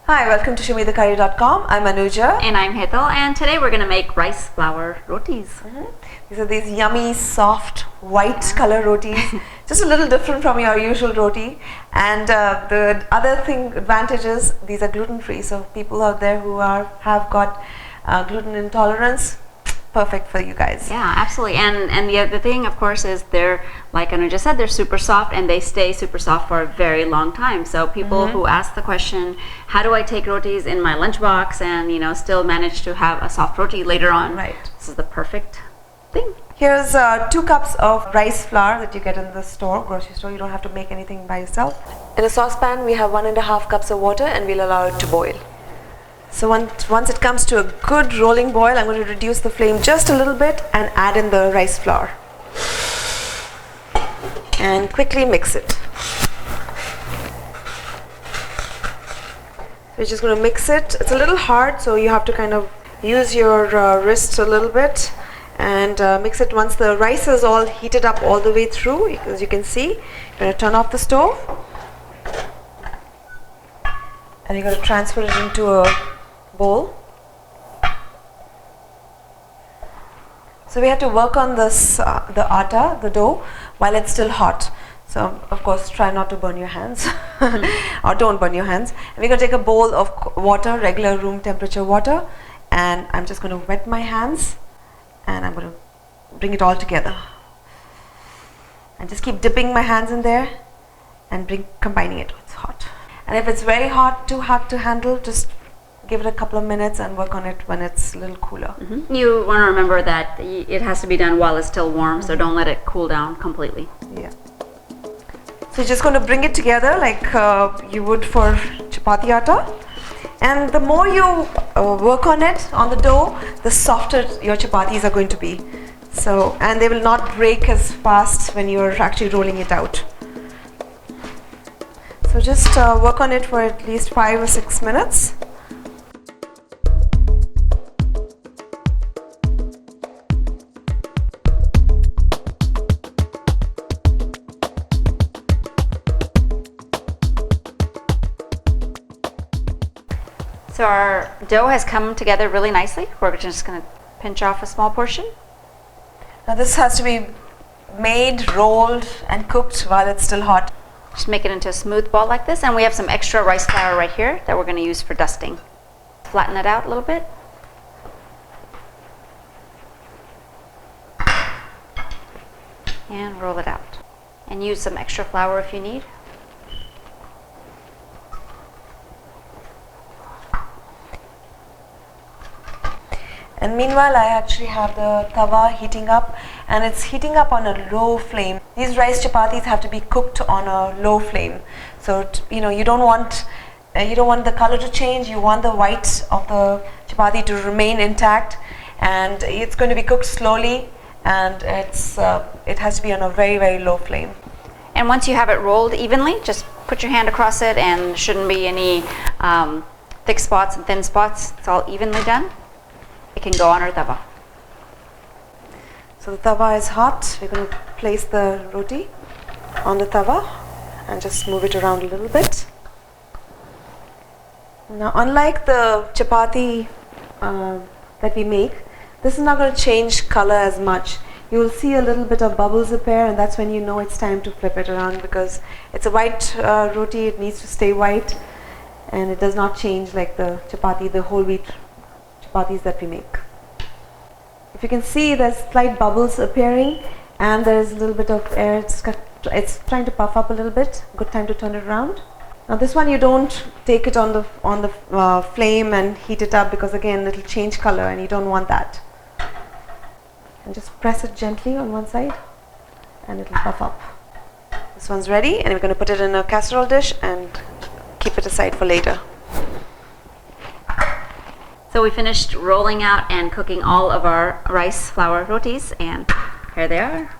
Hi, welcome to ShowMeTheCurry.com. I'm Anuja. And I'm Hetal, and today we're going to make rice flour rotis. These are these yummy, soft, white color rotis. Just a little different from your usual roti. And the other advantage is these are gluten-free. So people out there who have got gluten intolerance, perfect for you guys. Yeah, absolutely. And the other thing, of course, is they're, like Anuja said, they're super soft and they stay super soft for a very long time. So people who ask the question, how do I take rotis in my lunchbox and still manage to have a soft roti later on? Right. This is the perfect thing. Here's 2 cups of rice flour that you get in the store, grocery store. You don't have to make anything by yourself. In a saucepan, we have 1.5 cups of water and we'll allow it to boil. So once it comes to a good rolling boil, I'm going to reduce the flame just a little bit and add in the rice flour. And quickly mix it. So you're just going to mix it. It's a little hard, so you have to kind of use your wrist a little bit and mix it. Once the rice is all heated up all the way through, as you can see, you're going to turn off the stove. And you're going to transfer it into a bowl. So we have to work on this the atta, the dough, while it's still hot. So of course try not to burn your hands or don't burn your hands. And we're going to take a bowl of water, regular room temperature water, and I'm just going to wet my hands and I'm going to bring it all together. And just keep dipping my hands in there and combining it. It's hot. And if it's very hot, too hot to handle, just give it a couple of minutes and work on it when it's a little cooler. You want to remember that it has to be done while it's still warm, so don't let it cool down completely. Yeah. So you're just going to bring it together like you would for chapati atta. And the more you work on it, on the dough, the softer your chapatis are going to be. So, and they will not break as fast when you're actually rolling it out. So just work on it for at least 5 or 6 minutes. So our dough has come together really nicely. We're just going to pinch off a small portion. Now this has to be made, rolled and cooked while it's still hot. Just make it into a smooth ball like this, and we have some extra rice flour right here that we're going to use for dusting. Flatten it out a little bit. And roll it out. And use some extra flour if you need. And meanwhile, I actually have the tava heating up, and it's heating up on a low flame. These rice chapatis have to be cooked on a low flame. So you don't want the color to change. You want the white of the chapati to remain intact, and it's going to be cooked slowly, and it has to be on a very, very low flame. And once you have it rolled evenly, just put your hand across it, and there shouldn't be any thick spots and thin spots. It's all evenly done. It can go on our tava. So the tava is hot. We're going to place the roti on the tava and just move it around a little bit. Now, unlike the chapati that we make, this is not going to change color as much. You will see a little bit of bubbles appear, and that's when you know it's time to flip it around, because it's a white roti. It needs to stay white, and it does not change like the chapati, the whole wheat chapatis that we make. If you can see, there's slight bubbles appearing and there's a little bit of air. It's trying to puff up a little bit. Good time to turn it around. Now this one you don't take it on the flame and heat it up, because again it'll change color and you don't want that. And just press it gently on one side and it'll puff up. This one's ready, and we're going to put it in a casserole dish and keep it aside for later. So we finished rolling out and cooking all of our rice flour rotis, and here they are.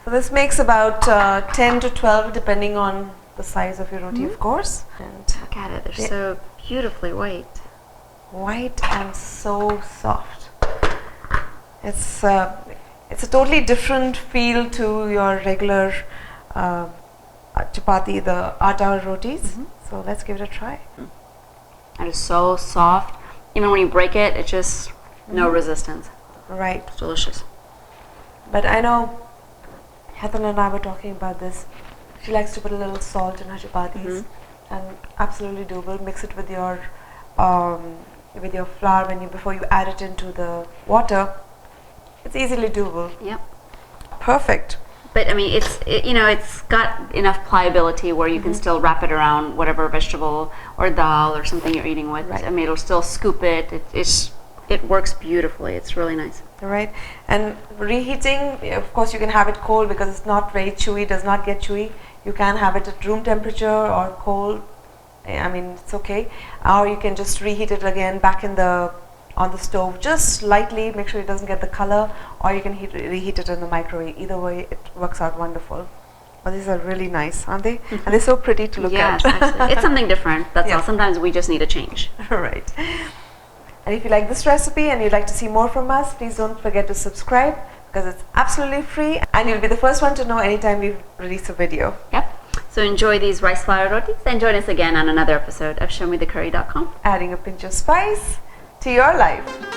So this makes about 10 to 12 depending on the size of your roti, of course. And Look at it, they're so beautifully white. White and so soft. It's a totally different feel to your regular chapati, the atta rotis. So let's give it a try. and it's so soft. Even when you break it, it's just no resistance. Right. It's delicious. But I know Heather and I were talking about this. She likes to put a little salt in her chapatis, and absolutely doable. Mix it with your flour before you add it into the water. It's easily doable. Yep. Perfect. But I mean, it's got enough pliability where you can still wrap it around whatever vegetable or dal or something you're eating with. Right. I mean, it'll still scoop it. It works beautifully. It's really nice. Right. And reheating, of course, you can have it cold because it's not very chewy. Does not get chewy. You can have it at room temperature or cold. I mean, it's okay. Or you can just reheat it again back on the stove, just lightly. Make sure it doesn't get the color. Or you can reheat it in the microwave. Either way, it works out wonderful. But these are really nice, aren't they? And they're so pretty to look at. Yes, it's something different. That's Yeah. all. Sometimes we just need a change. Right. And if you like this recipe and you'd like to see more from us, please don't forget to subscribe because it's absolutely free and you'll be the first one to know anytime we release a video. Yep. So enjoy these rice flour rotis and join us again on another episode of ShowMeTheCurry.com. Adding a pinch of spice to your life.